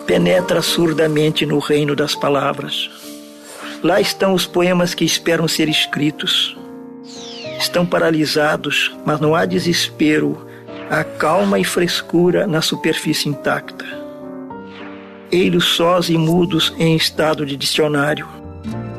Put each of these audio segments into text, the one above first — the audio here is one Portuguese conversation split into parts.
Penetra surdamente no reino das palavras. Lá estão os poemas que esperam ser escritos. Estão paralisados, mas não há desespero. Há calma e frescura na superfície intacta. Ei-los sós e mudos em estado de dicionário.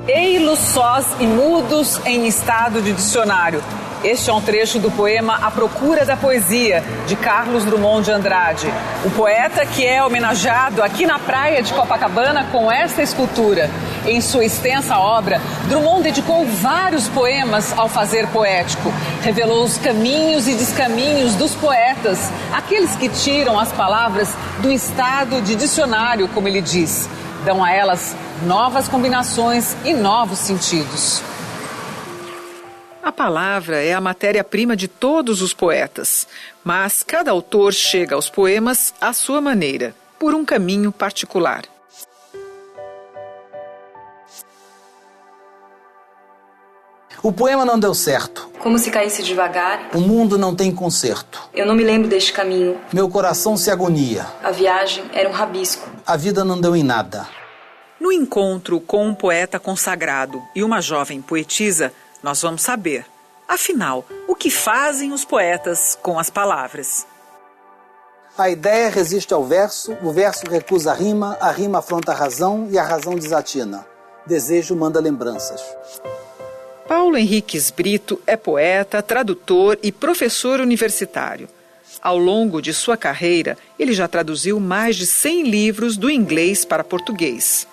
Ei-los sós e mudos em estado de dicionário. Este é um trecho do poema A Procura da Poesia, de Carlos Drummond de Andrade. O poeta que é homenageado aqui na praia de Copacabana com esta escultura. Em sua extensa obra, Drummond dedicou vários poemas ao fazer poético. Revelou os caminhos e descaminhos dos poetas, aqueles que tiram as palavras do estado de dicionário, como ele diz. Dão a elas novas combinações e novos sentidos. A palavra é a matéria-prima de todos os poetas, mas cada autor chega aos poemas à sua maneira, por um caminho particular. O poema não deu certo. Como se caísse devagar. O mundo não tem conserto. Eu não me lembro deste caminho. Meu coração se agonia. A viagem era um rabisco. A vida não deu em nada. No encontro com um poeta consagrado e uma jovem poetisa, nós vamos saber, afinal, o que fazem os poetas com as palavras. A ideia resiste ao verso, o verso recusa a rima afronta a razão e a razão desatina. Desejo manda lembranças. Paulo Henriques Brito é poeta, tradutor e professor universitário. Ao longo de sua carreira, ele já traduziu mais de 100 livros do inglês para português.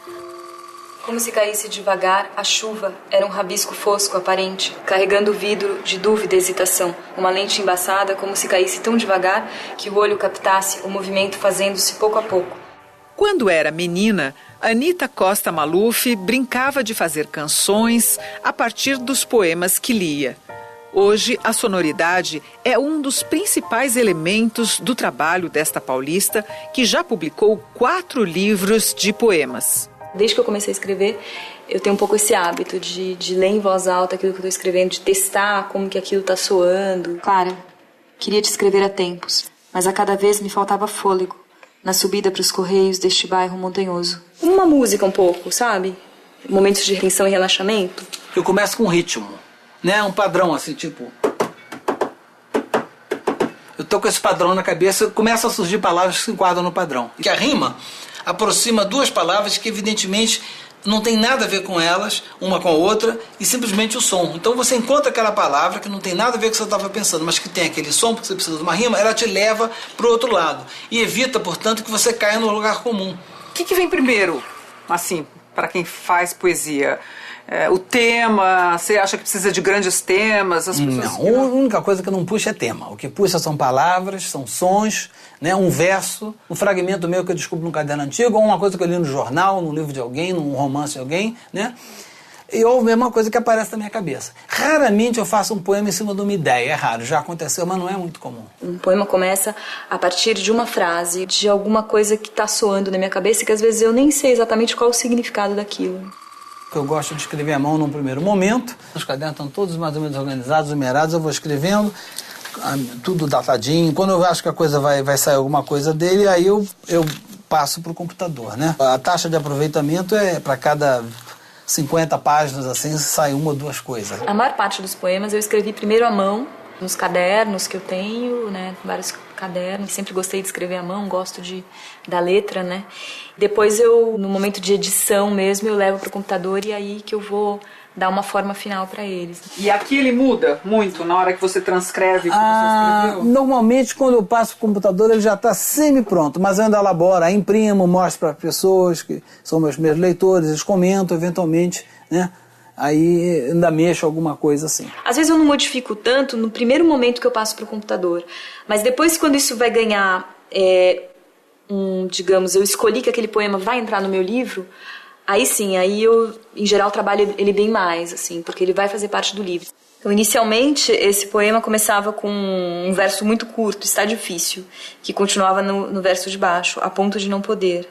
Como se caísse devagar, a chuva era um rabisco fosco aparente, carregando o vidro de dúvida e hesitação. Uma lente embaçada, como se caísse tão devagar que o olho captasse o movimento fazendo-se pouco a pouco. Quando era menina, Anita Costa Maluf brincava de fazer canções a partir dos poemas que lia. Hoje, a sonoridade é um dos principais elementos do trabalho desta paulista, que já publicou 4 livros de poemas. Desde que eu comecei a escrever, eu tenho um pouco esse hábito de ler em voz alta aquilo que eu estou escrevendo, de testar como que aquilo está soando. Clara, queria te escrever há tempos, mas a cada vez me faltava fôlego na subida para os correios deste bairro montanhoso. Uma música um pouco, sabe? Momentos de tensão e relaxamento. Eu começo com um ritmo, né? Um padrão assim, tipo... Eu tô com esse padrão na cabeça, começam a surgir palavras que se enquadram no padrão. Que a rima aproxima 2 palavras que evidentemente não tem nada a ver com elas, uma com a outra, e simplesmente o som. Então você encontra aquela palavra que não tem nada a ver com o que você estava pensando, mas que tem aquele som, porque você precisa de uma rima, ela te leva para o outro lado. E evita, portanto, que você caia no lugar comum. O que vem primeiro, assim, para quem faz poesia? O tema, você acha que precisa de grandes temas? Não, a única coisa que não puxa é tema. O que puxa são palavras, são sons, né? Um verso, um fragmento meu que eu descubro num caderno antigo, ou uma coisa que eu li no jornal, num livro de alguém, num romance de alguém, né? Ou a mesma coisa que aparece na minha cabeça. Raramente eu faço um poema em cima de uma ideia, é raro, já aconteceu, mas não é muito comum. Um poema começa a partir de uma frase, de alguma coisa que está soando na minha cabeça, que às vezes eu nem sei exatamente qual é o significado daquilo. Eu gosto de escrever à mão num primeiro momento. Os cadernos estão todos mais ou menos organizados, numerados, eu vou escrevendo, tudo datadinho. Quando eu acho que a coisa vai sair alguma coisa dele, aí eu passo para o computador, né? A taxa de aproveitamento é para cada 50 páginas, assim, sai 1 ou 2 coisas. A maior parte dos poemas eu escrevi primeiro à mão, nos cadernos que eu tenho, né, vários cadernos, sempre gostei de escrever à mão, gosto da letra, né. Depois no momento de edição mesmo, eu levo para o computador e aí que eu vou dar uma forma final para eles. E aqui ele muda muito na hora que você transcreve o que você escreveu? Normalmente, quando eu passo para o computador, ele já está semi-pronto, mas eu ainda elaboro, imprimo, mostro para pessoas que são meus primeiros leitores, eles comentam eventualmente, né? Aí ainda mexo alguma coisa assim. Às vezes eu não modifico tanto no primeiro momento que eu passo para o computador, mas depois quando isso vai ganhar, digamos, eu escolhi que aquele poema vai entrar no meu livro, aí sim, aí eu, em geral, trabalho ele bem mais, assim, porque ele vai fazer parte do livro. Então, inicialmente, esse poema começava com um verso muito curto, está difícil, que continuava no verso de baixo, a ponto de não poder.